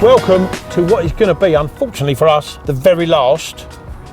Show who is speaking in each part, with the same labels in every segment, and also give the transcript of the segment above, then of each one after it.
Speaker 1: Welcome to what is going to be, unfortunately for us, the very last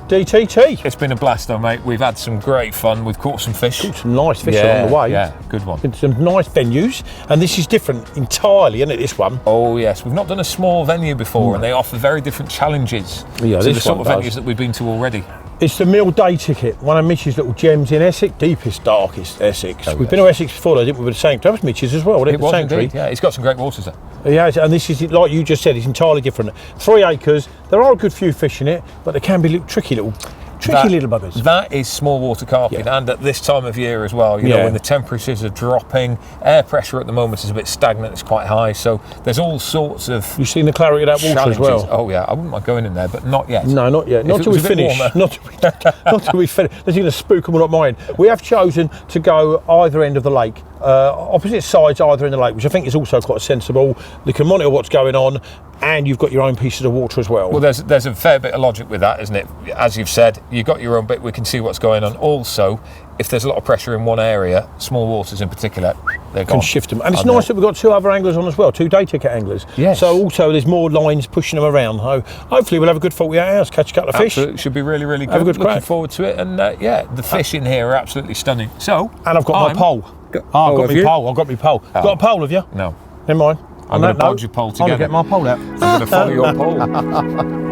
Speaker 1: DTT.
Speaker 2: It's been a blast though, mate. We've had some great fun. We've caught some fish.
Speaker 1: Caught some nice fish along the way.
Speaker 2: Yeah, good one.
Speaker 1: Been some nice venues, and this is different entirely, isn't it, this one?
Speaker 2: Oh yes, we've not done a small venue before, and they offer very different challenges to the sort of venues that we've been to already.
Speaker 1: It's the Mill Day Ticket, one of Mitch's little gems in Essex, deepest, darkest Essex. We've been to Essex before, though, didn't we, with the Sanctuary? That was Mitch's as well, wasn't it?
Speaker 2: It was indeed, yeah. It's got some great waters there.
Speaker 1: Yeah, and this is, like you just said, it's entirely different. 3 acres, there are a good few fish in it, but there can be tricky little buggers.
Speaker 2: That is small water carping, and at this time of year as well, you know, when the temperatures are dropping, air pressure at the moment is a bit stagnant, it's quite high, so there's all sorts of
Speaker 1: You've seen the clarity of that water as well.
Speaker 2: Oh yeah, I wouldn't mind going in there, but not yet.
Speaker 1: No, not yet. Not till we finish. Not till we finish. They're going to spook them, we're not mine. We have chosen to go either end of the lake, opposite sides either end of the lake, which I think is also quite sensible. They can monitor what's going on, and you've got your own pieces of water as well.
Speaker 2: Well, there's a fair bit of logic with that, isn't it? As you've said, you've got your own bit, we can see what's going on. Also, if there's a lot of pressure in one area, small waters in particular, they're gone.
Speaker 1: Can shift them. And it's nice that we've got 2 other anglers on as well, 2 day ticket anglers.
Speaker 2: Yes.
Speaker 1: So also there's more lines pushing them around. So hopefully we'll have a good 48 hours, catch a couple of fish.
Speaker 2: Absolutely, should be really, really good.
Speaker 1: Have a good
Speaker 2: Looking
Speaker 1: crack.
Speaker 2: forward to it. And the fish in here are absolutely stunning. So,
Speaker 1: and I've got my pole. I've got my pole. Got a pole, have you?
Speaker 2: No.
Speaker 1: Never mind.
Speaker 2: I'm going to bulge your pole together.
Speaker 1: I'm going to get my pole out.
Speaker 2: I'm going to follow your pole.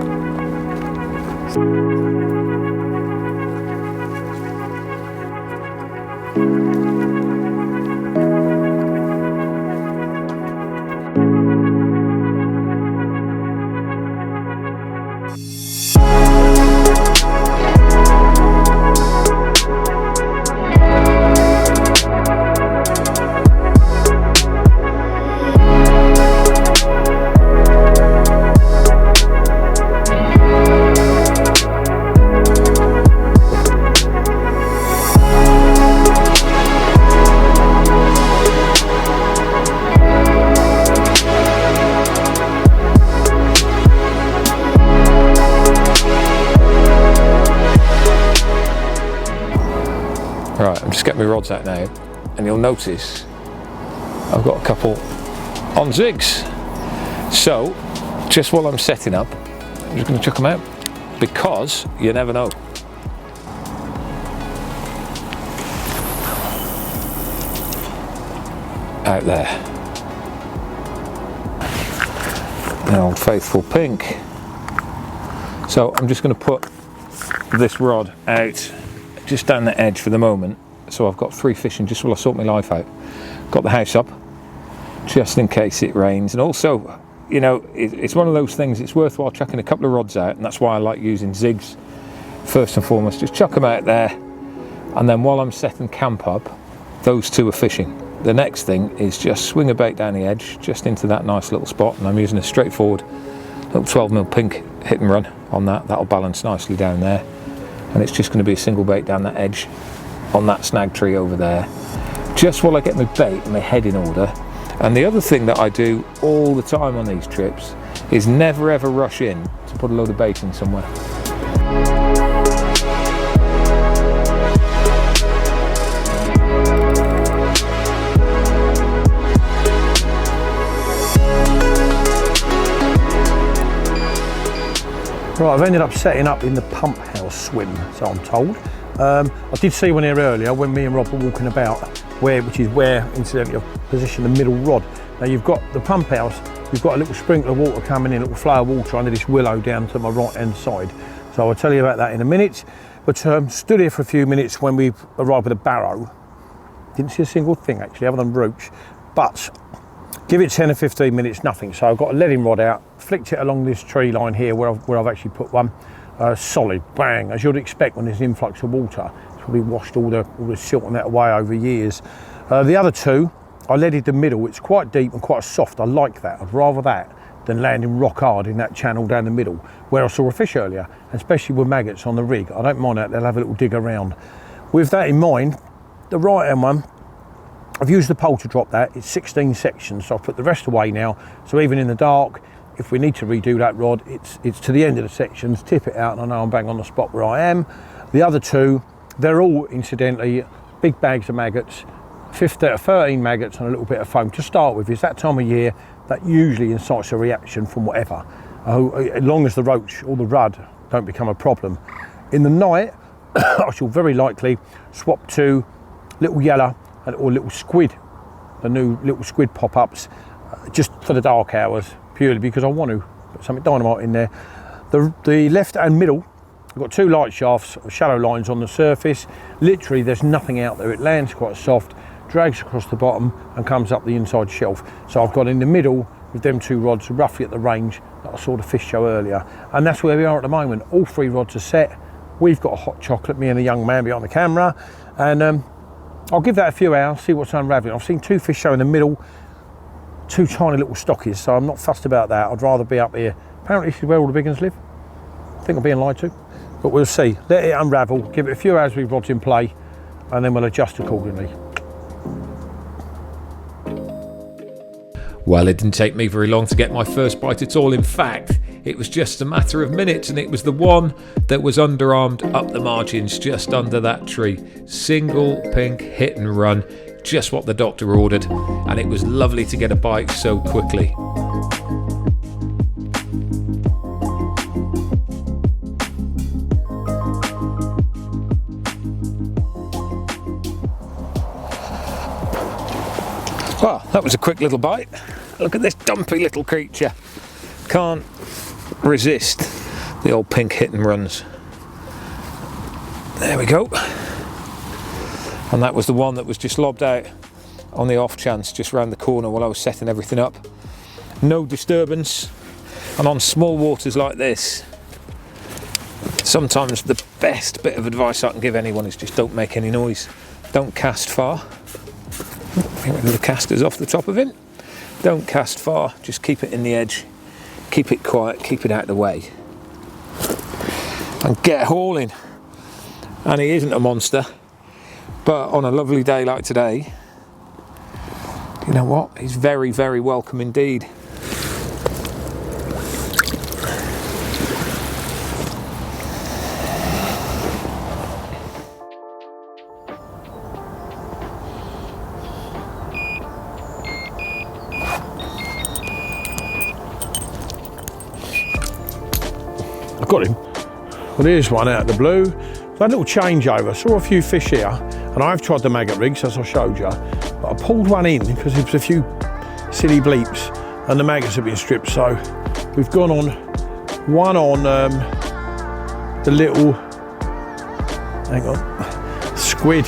Speaker 2: Right, I'm just getting my rods out now, and you'll notice I've got a couple on zigs. So, just while I'm setting up, I'm just going to chuck them out, because you never know. Out there. The old faithful pink. So I'm just going to put this rod out just down the edge for the moment, so I've got 3 fishing just while I sort my life out. Got the house up just in case it rains, and also, you know, it's one of those things, it's worthwhile chucking a couple of rods out, and that's why I like using zigs first and foremost. Just chuck them out there, and then while I'm setting camp up, those 2 are fishing. The next thing is just swing a bait down the edge just into that nice little spot, and I'm using a straightforward little 12mm pink hit and run on that. That'll balance nicely down there. And it's just going to be a single bait down that edge on that snag tree over there, just while I get my bait and my head in order. And the other thing that I do all the time on these trips is never ever rush in to put a load of bait in somewhere.
Speaker 1: Right, I've ended up setting up in the pump house swim, so I'm told. I did see one here earlier when me and Rob were walking about, which is where, incidentally, I've positioned the middle rod. Now you've got the pump house, you've got a little sprinkler of water coming in, a little flow of water under this willow down to my right hand side. So I'll tell you about that in a minute. But stood here for a few minutes when we arrived with a barrow. Didn't see a single thing actually, other than roach. But give it 10 or 15 minutes, nothing. So I've got a leading rod out, flicked it along this tree line here where I've actually put one. Solid, bang, as you'd expect when there's an influx of water. It's probably washed all the silt on that away over years. The other 2, I leaded the middle. It's quite deep and quite soft. I like that. I'd rather that than landing rock hard in that channel down the middle where I saw a fish earlier, especially with maggots on the rig. I don't mind that, they'll have a little dig around. With that in mind, the right hand one, I've used the pole to drop that. It's 16 sections, so I've put the rest away now. So even in the dark, if we need to redo that rod, it's to the end of the sections, tip it out, and I know I'm bang on the spot where I am. The other 2, they're all, incidentally, big bags of maggots, 13 maggots and a little bit of foam. To start with, it's that time of year, that usually incites a reaction from whatever, as long as the roach or the rudd don't become a problem. In the night, I shall very likely swap to little yellow or little squid, the new little squid pop-ups, just for the dark hours, purely because I want to put something dynamite in there. The left and middle, I've got 2 light shafts, shallow lines on the surface. Literally there's nothing out there. It lands quite soft, drags across the bottom and comes up the inside shelf. So I've got in the middle with them 2 rods roughly at the range that I saw the fish show earlier. And that's where we are at the moment. All 3 rods are set. We've got a hot chocolate, me and a young man behind the camera. And I'll give that a few hours, see what's unraveling. I've seen 2 fish show in the middle, 2 tiny little stockies, so I'm not fussed about that. I'd rather be up here. Apparently this is where all the big ones live. I think I'm being lied to, but we'll see. Let it unravel, give it a few hours with rods in play, and then we'll adjust accordingly.
Speaker 2: Well, it didn't take me very long to get my first bite at all. In fact, it was just a matter of minutes, and it was the one that was underarmed up the margins just under that tree. Single pink hit and run, just what the doctor ordered, and it was lovely to get a bite so quickly. Well, that was a quick little bite. Look at this dumpy little creature. Can't resist the old pink hit and runs. There we go. And that was the one that was just lobbed out on the off chance just round the corner while I was setting everything up. No disturbance. And on small waters like this, sometimes the best bit of advice I can give anyone is just don't make any noise. Don't cast far. Get rid of the casters off the top of it. Don't cast far, just keep it in the edge. Keep it quiet, keep it out of the way. And get hauling. And he isn't a monster, but on a lovely day like today, you know what? He's very, very welcome indeed.
Speaker 1: Got him. Well, here's one out of the blue. So a little changeover. Saw a few fish here, and I've tried the maggot rigs as I showed you, but I pulled one in because there was a few silly bleeps, and the maggots have been stripped. So we've gone on one on the little, hang on, squid,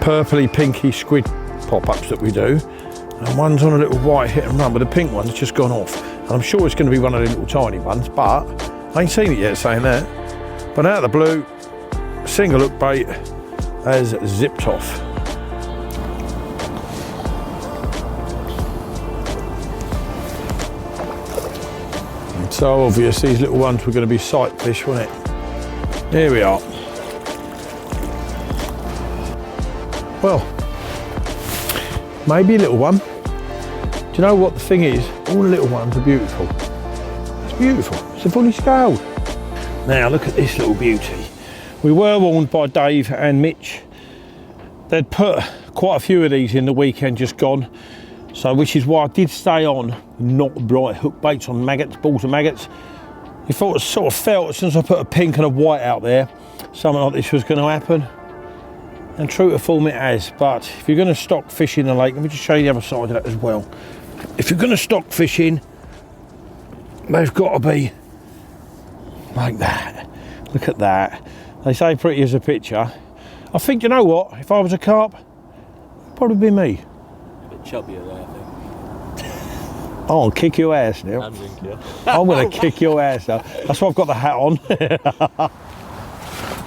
Speaker 1: purpley pinky squid pop-ups that we do, and one's on a little white hit and run, but the pink one's just gone off. And I'm sure it's going to be one of the little tiny ones, but I ain't seen it yet saying that. But out of the blue, single hook bait has zipped off. It's so obvious these little ones were going to be sight fish, weren't it? Here we are. Well, maybe a little one. Do you know what the thing is? All the little ones are beautiful. It's beautiful. It's a fully scaled. Now look at this little beauty. We were warned by Dave and Mitch. They'd put quite a few of these in the weekend just gone. So which is why I did stay on not bright hook baits on maggots, balls of maggots. You thought it sort of felt as soon as I put a pink and a white out there, something like this was going to happen. And true to form it has. But if you're going to stock fish in the lake, let me just show you the other side of that as well. If you're going to stock fish in, they've got to be like that. Look at that. They say pretty as a picture. I think, you know what, if I was a carp, it'd probably be me.
Speaker 3: A bit chubbier there, I think.
Speaker 1: I'll kick your ass now. I'm going to kick your ass now. That's why I've got the hat on.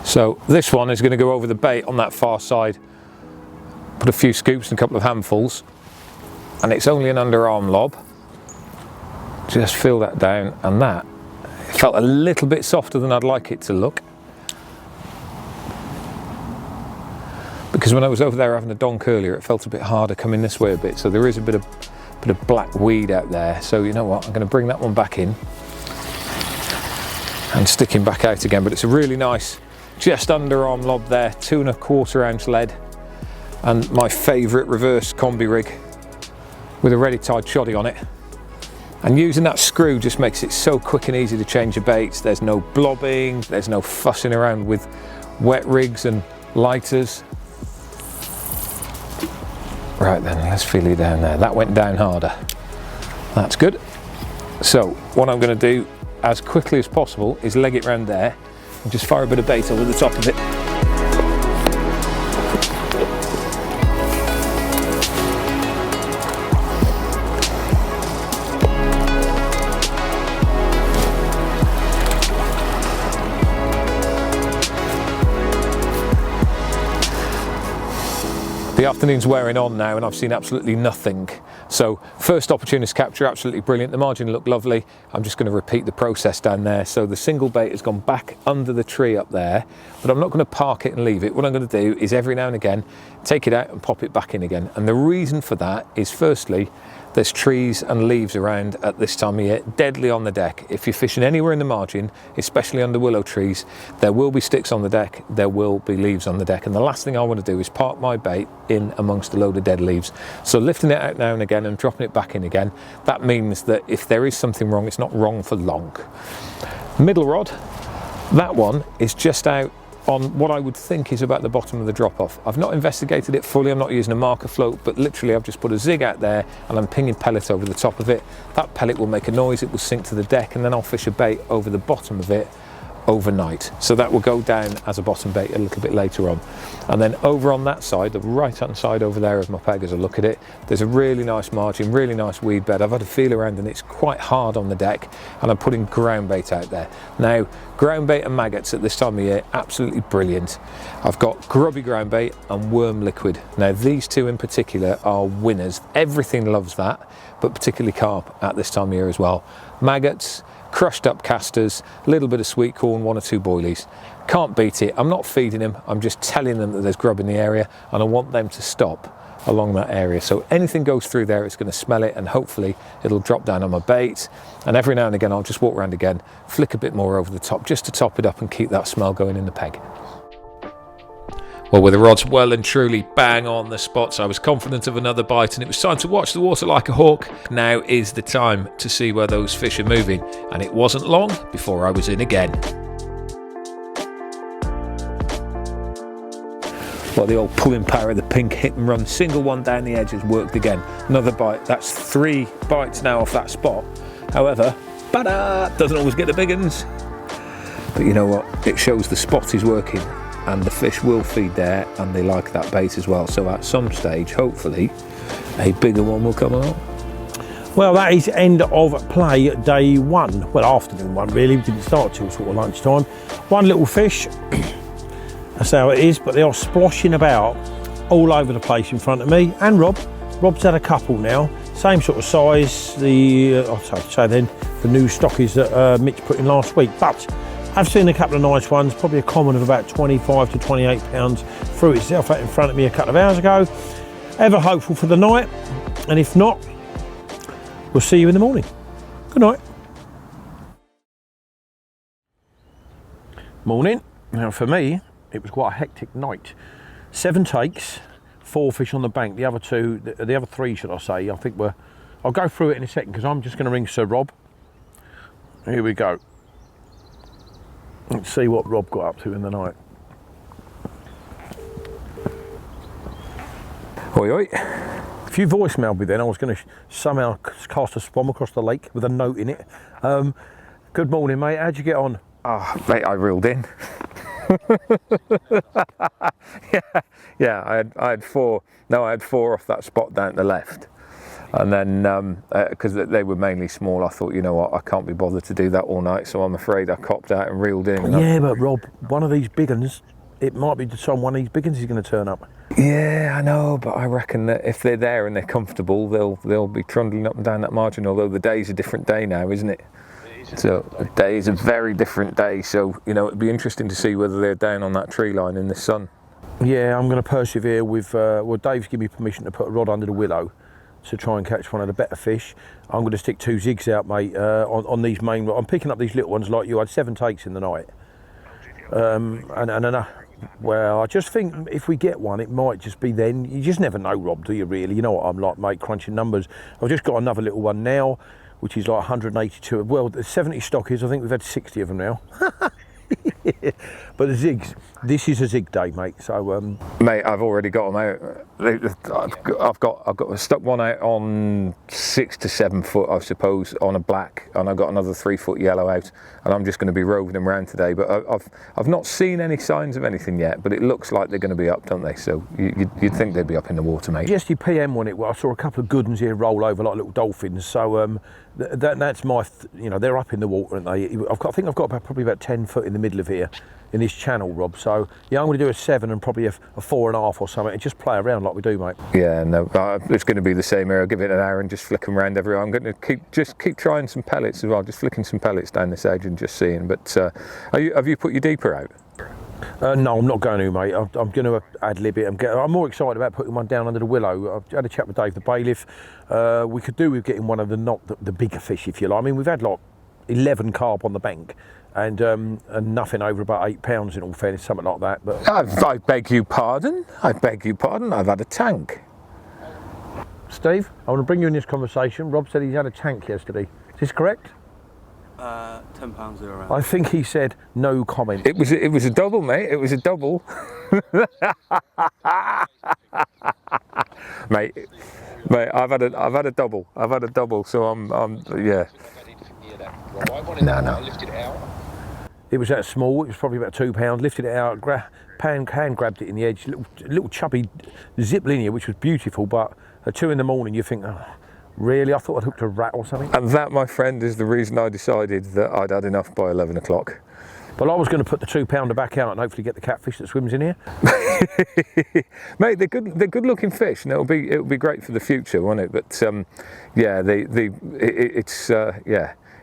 Speaker 2: So this one is going to go over the bait on that far side. Put a few scoops and a couple of handfuls. And it's only an underarm lob. Just feel that down, and that it felt a little bit softer than I'd like it to look. Because when I was over there having a donk earlier, it felt a bit harder coming this way a bit. So there is a bit of black weed out there. So you know what, I'm going to bring that one back in and stick him back out again. But it's a really nice, just underarm lob there, 2¼ ounce lead, and my favourite reverse combi rig. with a ready tied shoddy on it. And using that screw just makes it so quick and easy to change your baits. There's no blobbing, there's no fussing around with wet rigs and lighters. Right then, let's feel it down there. That went down harder. That's good. So what I'm going to do as quickly as possible is leg it round there and just fire a bit of bait over the top of it. The afternoon's wearing on now and I've seen absolutely nothing. So first opportunist capture, absolutely brilliant. The margin looked lovely. I'm just going to repeat the process down there. So the single bait has gone back under the tree up there, but I'm not going to park it and leave it. What I'm going to do is every now and again, take it out and pop it back in again. And the reason for that is firstly, there's trees and leaves around at this time of year, deadly on the deck. If you're fishing anywhere in the margin, especially under willow trees, there will be sticks on the deck, there will be leaves on the deck. And the last thing I want to do is park my bait in amongst a load of dead leaves. So lifting it out now and again and dropping it back in again, that means that if there is something wrong, it's not wrong for long. Middle rod, that one is just out on what I would think is about the bottom of the drop off. I've not investigated it fully, I'm not using a marker float, but literally I've just put a zig out there and I'm pinging pellet over the top of it. That pellet will make a noise, it will sink to the deck, and then I'll fish a bait over the bottom of it overnight. So that will go down as a bottom bait a little bit later on. And then over on that side, the right hand side over there of my peg as I look at it, there's a really nice margin, really nice weed bed. I've had a feel around and it's quite hard on the deck, and I'm putting ground bait out there. Now, ground bait and maggots at this time of year, absolutely brilliant. I've got grubby ground bait and worm liquid. Now these two in particular are winners. Everything loves that, but particularly carp at this time of year as well. Maggots, crushed up casters, a little bit of sweet corn, 1 or 2 boilies. Can't beat it. I'm not feeding them, I'm just telling them that there's grub in the area and I want them to stop along that area. So anything goes through there, it's going to smell it and hopefully it'll drop down on my bait. And every now and again I'll just walk around again, flick a bit more over the top just to top it up and keep that smell going in the peg. Well, with the rods well and truly bang on the spots, I was confident of another bite and it was time to watch the water like a hawk. Now is the time to see where those fish are moving, and it wasn't long before I was in again. Well, the old pulling power of the pink hit and run, single one down the edge has worked again. Another bite, that's 3 bites now off that spot. However, doesn't always get the big uns. But you know what, it shows the spot is working. And the fish will feed there and they like that bait as well. So at some stage, hopefully, a bigger one will come along.
Speaker 1: Well, that is end of play day 1. Well, afternoon 1 really, we didn't start till sort of lunchtime. 1 little fish, that's how it is, but they are sploshing about all over the place in front of me. And Rob. Rob's had a couple now, same sort of size, the new stockies that Mitch put in last week. But I've seen a couple of nice ones, probably a common of about 25 to 28 pounds, threw itself out in front of me a couple of hours ago. Ever hopeful for the night, and if not, we'll see you in the morning. Good night. Morning. Now for me, it was quite a hectic night. 7 takes, 4 fish on the bank. The other 3, should I say, I think I'll go through it in a second because I'm just going to ring Sir Rob. Here we go. Let's see what Rob got up to in the night.
Speaker 2: Oi, oi.
Speaker 1: If you voicemailed me then, I was going to somehow cast a spom across the lake with a note in it. Good morning, mate. How'd you get on?
Speaker 2: Oh, mate, I reeled in. yeah, I had 4. No, I had 4 off that spot down the left. And then, because they were mainly small, I thought, you know what, I can't be bothered to do that all night, so I'm afraid I copped out and reeled in.
Speaker 1: Yeah, but Rob, one of these big uns, it might be one of these big uns is going to turn up.
Speaker 2: Yeah, I know, but I reckon that if they're there and they're comfortable, they'll be trundling up and down that margin, although the day's a different day now, isn't it? So the day is a very different day, so, you know, it'd be interesting to see whether they're down on that tree line in the sun.
Speaker 1: Yeah, I'm going to persevere with, well, Dave's given me permission to put a rod under the willow to try and catch one of the better fish. I'm going to stick 2 zigs out, mate, on these main rods. I'm picking up these little ones like you. I had 7 takes in the night. And Well, I just think if we get one, it might just be then. You just never know, Rob, do you really? You know what I'm like, mate, crunching numbers. I've just got another little one now, which is like 182. Well, there's 70 stockies. I think we've had 60 of them now. But the zigs, this is a zig day, mate. So,
Speaker 2: mate, I've already got them out. I've got stuck one out on 6 to 7 foot, I suppose, on a black, and I've got another 3 foot yellow out, and I'm just going to be roving them around today. But I've not seen any signs of anything yet, but it looks like they're going to be up, don't they? So you'd think they'd be up in the water, mate.
Speaker 1: Just your PM on it. Well, I saw a couple of good ones here roll over like little dolphins. So that's my, you know, they're up in the water, aren't they? I think I've got probably about 10 foot in the middle of here in this channel, Rob. So yeah, I'm going to do a 7 and probably a 4.5 or something, and just play around like we do, mate.
Speaker 2: Yeah, no, it's going to be the same here. I'll give it an hour and just flick them around everywhere. I'm going to keep trying some pellets as well, just flicking some pellets down this edge and just seeing. But have you put your deeper out?
Speaker 1: No, I'm not going to, mate. I'm going to ad-lib it. I'm more excited about putting one down under the willow. I've had a chat with Dave, the bailiff. We could do with getting one of the bigger fish, if you like. I mean, we've had like 11 carp on the bank, and nothing over about 8 pounds in all fairness, something like that. But
Speaker 2: I beg you pardon. I've had a tank.
Speaker 1: Steve, I want to bring you in this conversation. Rob said he's had a tank yesterday. Is this correct?
Speaker 3: £10 zero round.
Speaker 1: I think he said no comment.
Speaker 2: It was a double, mate. It was a double. mate, I've had a double. I've had a double, so I'm yeah. No.
Speaker 1: It was that small. It was probably about £2. Lifted it out, hand grabbed it in the edge. Little chubby zip linear, which was beautiful. But at 2 in the morning, you think, oh, really? I thought I'd hooked a rat or something.
Speaker 2: And that, my friend, is the reason I decided that I'd had enough by 11 o'clock.
Speaker 1: But I was going to put the 2 pounder back out and hopefully get the catfish that swims in here.
Speaker 2: Mate, they're good looking fish, and it'll be great for the future, won't it? But yeah,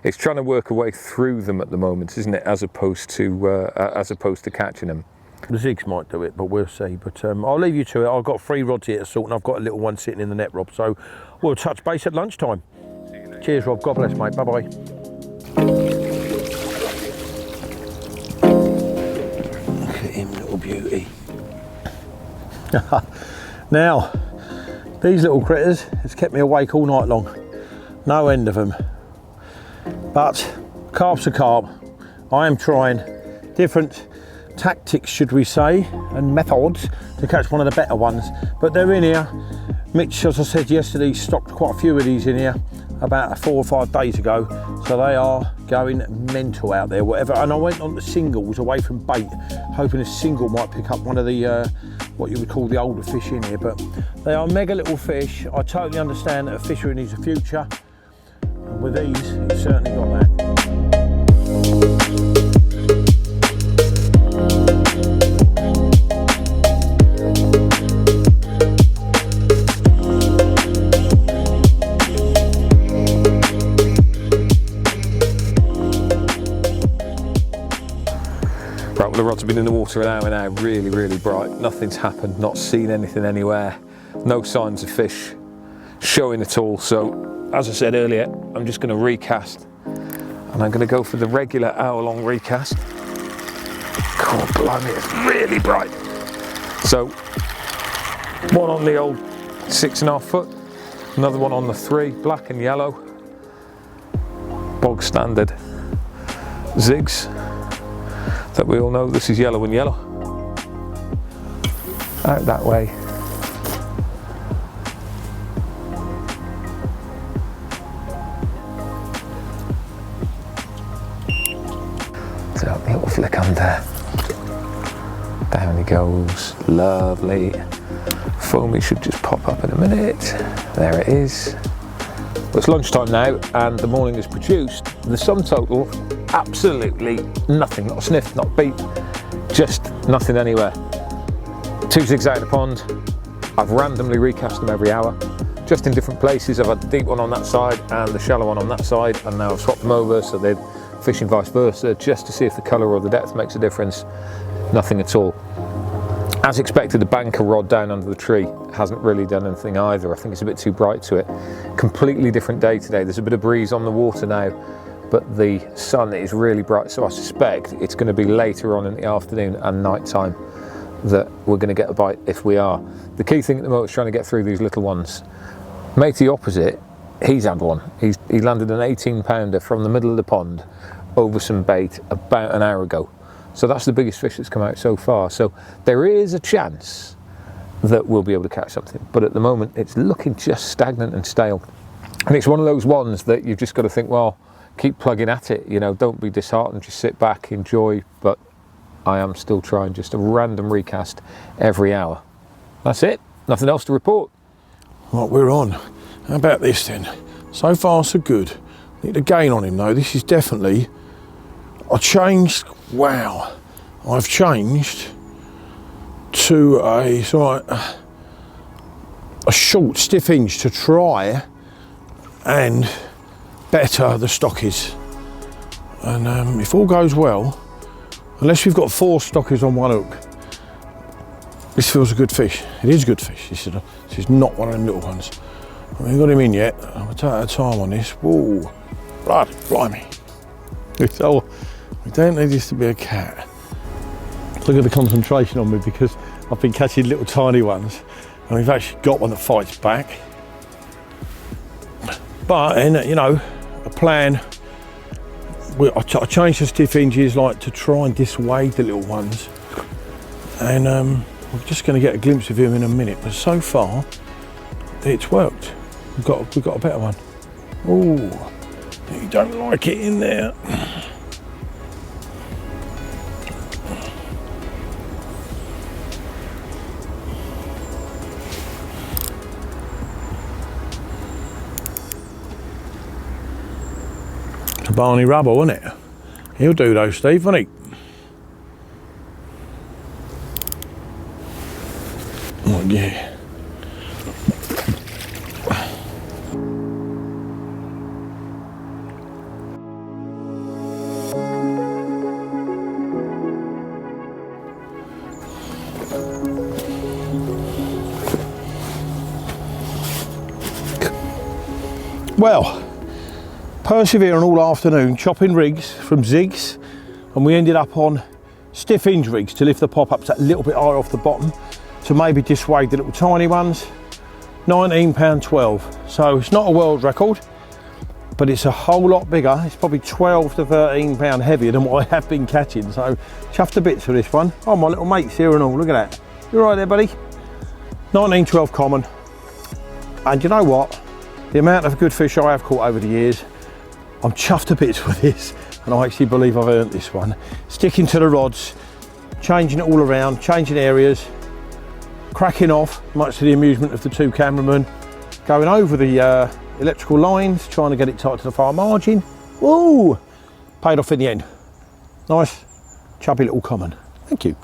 Speaker 2: it's trying to work a way through them at the moment, isn't it? As opposed to catching them.
Speaker 1: The zigs might do it, but we'll see. But I'll leave you to it. I've got 3 rods here to sort, and I've got a little one sitting in the net, Rob. So we'll touch base at lunchtime. Cheers, Rob. God bless, mate. Bye-bye. Look at him, little beauty. Now, these little critters has kept me awake all night long. No end of them. But carp's a carp. I am trying different tactics, should we say, and methods to catch one of the better ones. But they're in here. Mitch, as I said yesterday, stocked quite a few of these in here about 4 or 5 days ago. So they are going mental out there, whatever. And I went on the singles away from bait, hoping a single might pick up one of the what you would call the older fish in here. But they are mega little fish. I totally understand that a fishery needs a future. And with these, it's certainly got that.
Speaker 2: Right, well, the rods have been in the water an hour now, really bright. Nothing's happened, not seen anything anywhere. No signs of fish showing at all. So, as I said earlier, I'm just going to recast. And I'm going to go for the regular hour-long recast. God blimey, it's really bright. So, one on the old 6.5 foot, another one on the 3, black and yellow. Bog standard zigs that we all know. This is yellow and yellow. Out that way. So a little flick under. Down he goes. Lovely. Foamy should just pop up in a minute. There it is. Well, it's lunchtime now and the morning is produced. The sum total, absolutely nothing. Not a sniff, not a beat, just nothing anywhere. 2 zigs out of the pond. I've randomly recast them every hour, just in different places. I've had the deep one on that side and the shallow one on that side, and now I've swapped them over so they're fishing vice versa, just to see if the colour or the depth makes a difference. Nothing at all. As expected, the banker rod down under the tree hasn't really done anything either. I think it's a bit too bright to it. Completely different day today. There's a bit of breeze on the water now, but the sun is really bright, so I suspect it's going to be later on in the afternoon and night time that we're going to get a bite if we are. The key thing at the moment is trying to get through these little ones. Matey opposite, he's had one. He landed an 18 pounder from the middle of the pond over some bait about an hour ago. So that's the biggest fish that's come out so far. So there is a chance that we'll be able to catch something, but at the moment it's looking just stagnant and stale. And it's one of those ones that you've just got to think, well, keep plugging at it, you know, don't be disheartened, just sit back, enjoy. But I am still trying just a random recast every hour. That's it, nothing else to report.
Speaker 1: Right, we're on. How about this then? So far so good. Need a gain on him though. This is definitely, I changed, wow. I've changed to a short stiff hinge to try and better the stockies. And if all goes well, unless we've got 4 stockies on one hook, this feels a good fish. It is a good fish. This is not one of them little ones. I haven't got him in yet. I'm going to take our time on this. Whoa, blood, blimey. So, we don't need this to be a cat. Look at the concentration on me, because I've been catching little tiny ones and we've actually got one that fights back. But, you know, a plan, I changed the stiff hinges like to try and dissuade the little ones. And we're just going to get a glimpse of him in a minute. But so far, it's worked. We've got a better one. Oh, you don't like it in there. It's a Barney rubble, isn't it? He'll do those, Steve, won't he? Oh yeah. Well, persevering all afternoon, chopping rigs from zigs, and we ended up on stiff hinge rigs to lift the pop-ups a little bit higher off the bottom to maybe dissuade the little tiny ones. £19.12, so it's not a world record, but it's a whole lot bigger. It's probably 12 to 13 pound heavier than what I have been catching, so chuffed to bits for this one. Oh, my little mate's here and all, look at that. You all right there, buddy? 1912 common, and you know what? The amount of good fish I have caught over the years, I'm chuffed to bits with this, and I actually believe I've earned this one. Sticking to the rods, changing it all around, changing areas, cracking off, much to the amusement of the 2 cameramen, going over the electrical lines, trying to get it tight to the far margin. Woo! Paid off in the end. Nice, chubby little common. Thank you.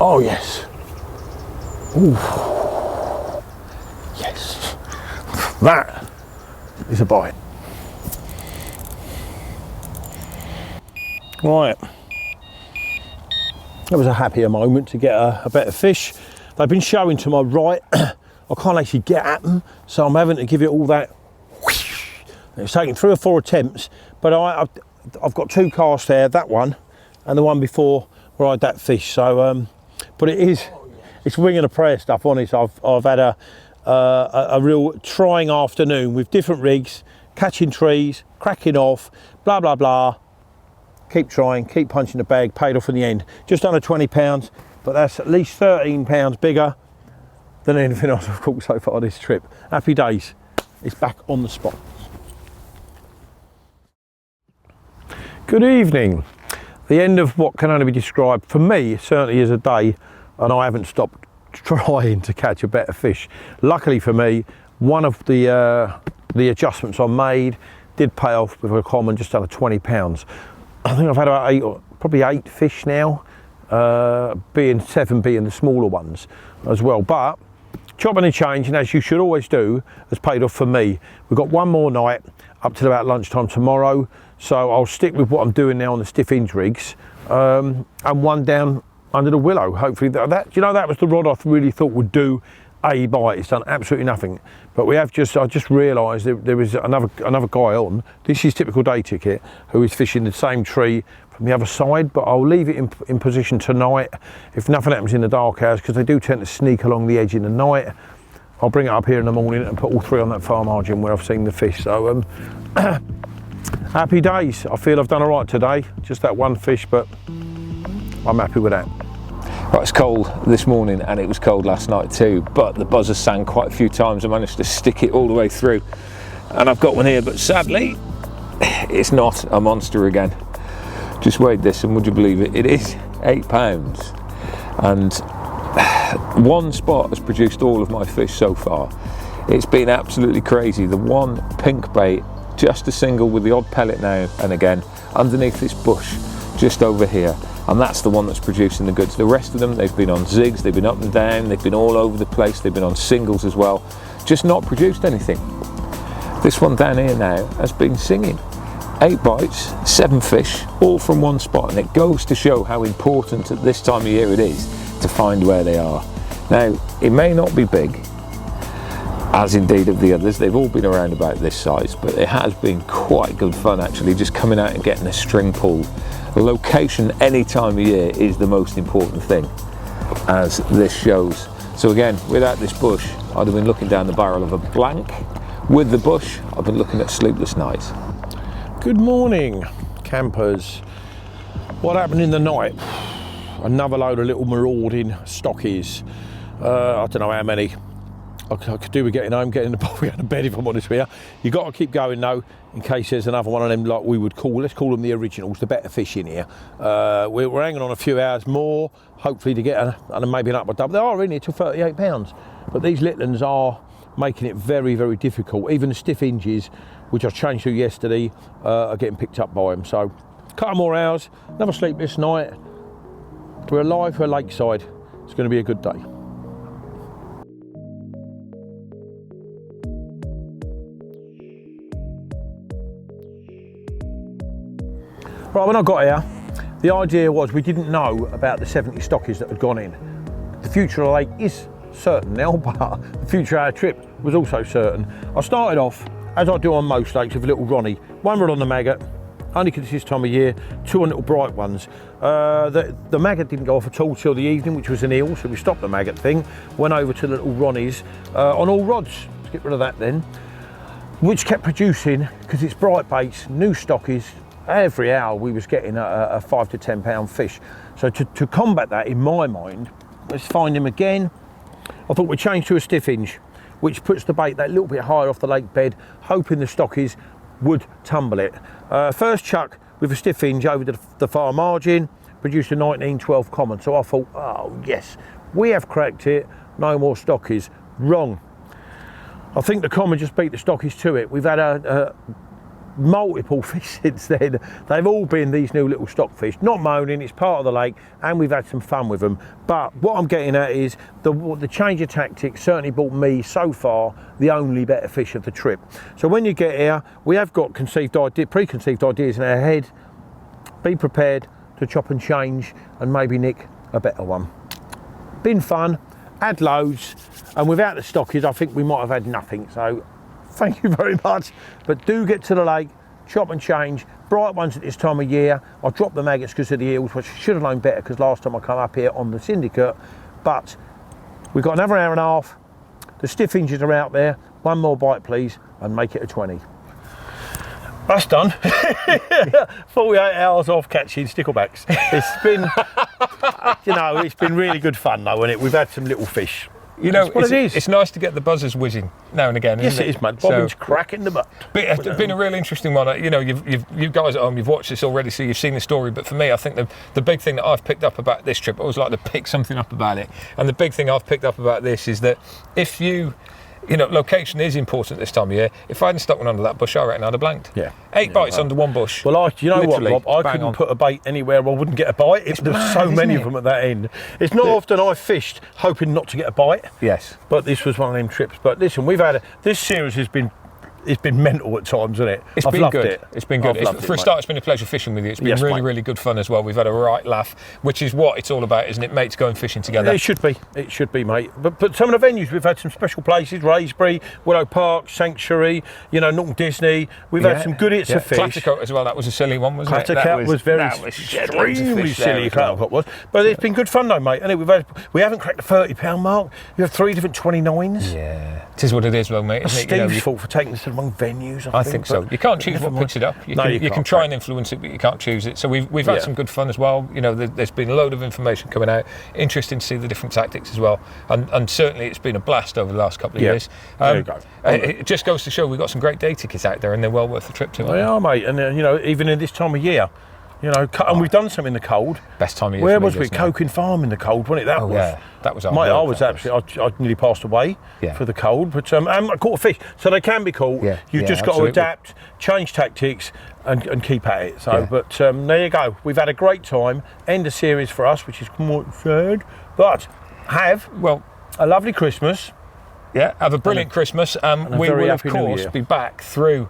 Speaker 1: Oh yes. Ooh. Yes. That is a bite. Right. That was a happier moment to get a better fish. They've been showing to my right. I can't actually get at them, so I'm having to give it all that. It's taken 3 or 4 attempts, but I've got 2 casts there, that one and the one before where I had that fish. So but it's wing and a prayer stuff, honest. I've had a real trying afternoon with different rigs, catching trees, cracking off, blah blah blah. Keep trying, keep punching the bag, paid off in the end. Just under £20, but that's at least £13 bigger than anything else I've caught so far this trip. Happy days. It's back on the spot. Good evening. The end of what can only be described, for me, certainly as a day, and I haven't stopped trying to catch a better fish. Luckily for me, one of the adjustments I made did pay off with a common just under £20. I think I've had about probably 8 fish now, 7 being the smaller ones as well. But chopping and changing, as you should always do, has paid off for me. We've got one more night up till about lunchtime tomorrow, so I'll stick with what I'm doing now on the stiff hinge rigs, and one down under the willow. Hopefully that you know, that was the rod I really thought would do a bite. It's done absolutely nothing. But I just realised there is another guy on. This is typical day ticket who is fishing the same tree from the other side. But I'll leave it in position tonight. If nothing happens in the dark hours, because they do tend to sneak along the edge in the night, I'll bring it up here in the morning and put all 3 on that far margin where I've seen the fish. So happy days. I feel I've done all right today. Just that one fish, but I'm happy with that.
Speaker 2: Right, it's cold this morning and it was cold last night too, but the buzzer sang quite a few times. I managed to stick it all the way through and I've got one here, but sadly it's not a monster again. Just weighed this and would you believe it, it is 8 pounds. And one spot has produced all of my fish so far. It's been absolutely crazy. The one pink bait, just a single with the odd pellet now and again, underneath this bush just over here. And that's the one that's producing the goods. The rest of them, they've been on zigs, they've been up and down, they've been all over the place, they've been on singles as well, just not produced anything. This one down here now has been singing. 8 bites, 7 fish, all from one spot, and it goes to show how important at this time of year it is to find where they are. Now, it may not be big, as indeed of the others, they've all been around about this size, but it has been quite good fun actually, just coming out and getting a string pulled. Location any time of year is the most important thing, as this shows. So again, without this bush, I'd have been looking down the barrel of a blank. With the bush, I've been looking at sleepless nights.
Speaker 1: Good morning, campers. What happened in the night? Another load of little marauding stockies. I don't know how many. I could do with getting home, getting the body out of bed if I'm honest with you. You've got to keep going though, in case there's another one of them like we would call, let's call them the originals, the better fish in here. We're hanging on a few hours more, hopefully to get maybe an upward double. They are in here till 38 pounds, but these little ones are making it very, very difficult. Even the stiff hinges, which I changed to yesterday, are getting picked up by them. So, a couple more hours, another sleepless night. We're alive, we're lakeside. It's going to be a good day. Right, when I got here, the idea was we didn't know about the 70 stockies that had gone in. The future of the lake is certain now, but the future of our trip was also certain. I started off, as I do on most lakes, with a little Ronnie. One rod on the maggot, only because it's this time of year, 2 on little bright ones. The maggot didn't go off at all till the evening, which was an eel, so we stopped the maggot thing, went over to the little Ronnies on all rods. Let's get rid of that then. Which kept producing, because it's bright baits, new stockies. Every hour we was getting a 5 to 10 pound fish. So to combat that, in my mind, let's find him again. I thought we'd change to a stiff hinge, which puts the bait that little bit higher off the lake bed, hoping the stockies would tumble it. First chuck with a stiff hinge over the far margin, produced a 1912 common. So I thought, oh yes, we have cracked it, no more stockies. Wrong. I think the common just beat the stockies to it. We've had multiple fish since then. They've all been these new little stockfish. Not moaning, it's part of the lake, and we've had some fun with them. But what I'm getting at is the change of tactics certainly brought me so far the only better fish of the trip. So when you get here, we have got preconceived ideas in our head. Be prepared to chop and change and maybe nick a better one. Been fun, had loads, and without the stockies I think we might have had nothing. So thank you very much, but do get to the lake, chop and change. Bright ones at this time of year. I dropped the maggots because of the eels, which I should have known better because last time I come up here on the syndicate. But we've got another hour and a half. The stiff hinges are out there. One more bite please and make it a 20. That's done. 48 hours off catching sticklebacks. It's been, it's been really good fun though, and we've had some little fish.
Speaker 2: You know, it's nice to get the buzzers whizzing now and again.
Speaker 1: Yes, it is, mate. Bobbins cracking the butt.
Speaker 2: But it's been a really interesting one. You know, you guys at home, you've watched this already, so you've seen the story. But for me, I think the big thing that I've picked up about this trip, I always like to pick something up about it. And the big thing I've picked up about this is that if location is important this time of year. If I hadn't stuck one under that bush, I reckon I'd have blanked.
Speaker 1: Yeah.
Speaker 2: 8 bites under one bush.
Speaker 1: Well, you know what, Rob? I couldn't put a bait anywhere I wouldn't get a bite. There's so many of them at that end. It's not often I fished hoping not to get a bite.
Speaker 2: Yes.
Speaker 1: But this was one of them trips. But listen, this series has been it's been mental at times, isn't it?
Speaker 2: It's
Speaker 1: I've
Speaker 2: been
Speaker 1: loved
Speaker 2: good.
Speaker 1: it.
Speaker 2: It's been good.
Speaker 1: I've loved
Speaker 2: For a
Speaker 1: it,
Speaker 2: start,
Speaker 1: mate.
Speaker 2: it's been a pleasure fishing with you. It's been
Speaker 1: Yes,
Speaker 2: really,
Speaker 1: mate.
Speaker 2: really good fun as well. We've had a right laugh, which is what it's all about, isn't it? Mates going fishing together.
Speaker 1: It should be. It should be, mate. But some of the venues, we've had some special places, Raysbury, Willow Park, Sanctuary, you know, Norton Disney. We've had some good hits of fish.
Speaker 2: Clattercoat as well, that was a silly one, wasn't it?
Speaker 1: Clattercoat was very extremely silly, Clattercoat was. But it's been good fun though, mate. And we haven't cracked the £30 mark. You have 3 different 29s.
Speaker 2: Yeah. It is what it is, though, mate.
Speaker 1: That's
Speaker 2: Isn't it?
Speaker 1: Steve's fault for taking us to the wrong venues,
Speaker 2: I think so. You can't choose what picks it up. You can try and influence it, but you can't choose it. So we've had some good fun as well. You know, there's been a load of information coming out. Interesting to see the different tactics as well. And certainly it's been a blast over the last couple of years.
Speaker 1: There you go.
Speaker 2: It just goes to show we've got some great day tickets out there, and they're well worth the trip to.
Speaker 1: They are, mate. And you know, even in this time of year, you know, and we've done some in the cold.
Speaker 2: Best time of year.
Speaker 1: Where was we? Coking Farm in the cold, wasn't it? That was.
Speaker 2: Yeah, that was.
Speaker 1: Mate, I was absolutely. I nearly passed away for the cold, but and I caught a fish, so they can be caught.
Speaker 2: Yeah,
Speaker 1: You've just got to adapt, change tactics, and keep at it. So, but there you go. We've had a great time. End of series for us, which is quite sad, but have a lovely Christmas.
Speaker 2: Yeah, have a brilliant Christmas. We will of course be back through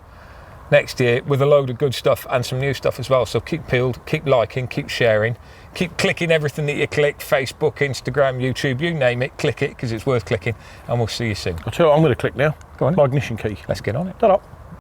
Speaker 2: next year with a load of good stuff and some new stuff as well. So keep peeled, keep liking, keep sharing, keep clicking everything that you click, Facebook, Instagram, YouTube, you name it, click it because it's worth clicking, and we'll see you soon.
Speaker 1: I'll tell you what, I'm going to click now.
Speaker 2: Go on.
Speaker 1: My ignition key.
Speaker 2: Let's get on it.
Speaker 1: Ta-da.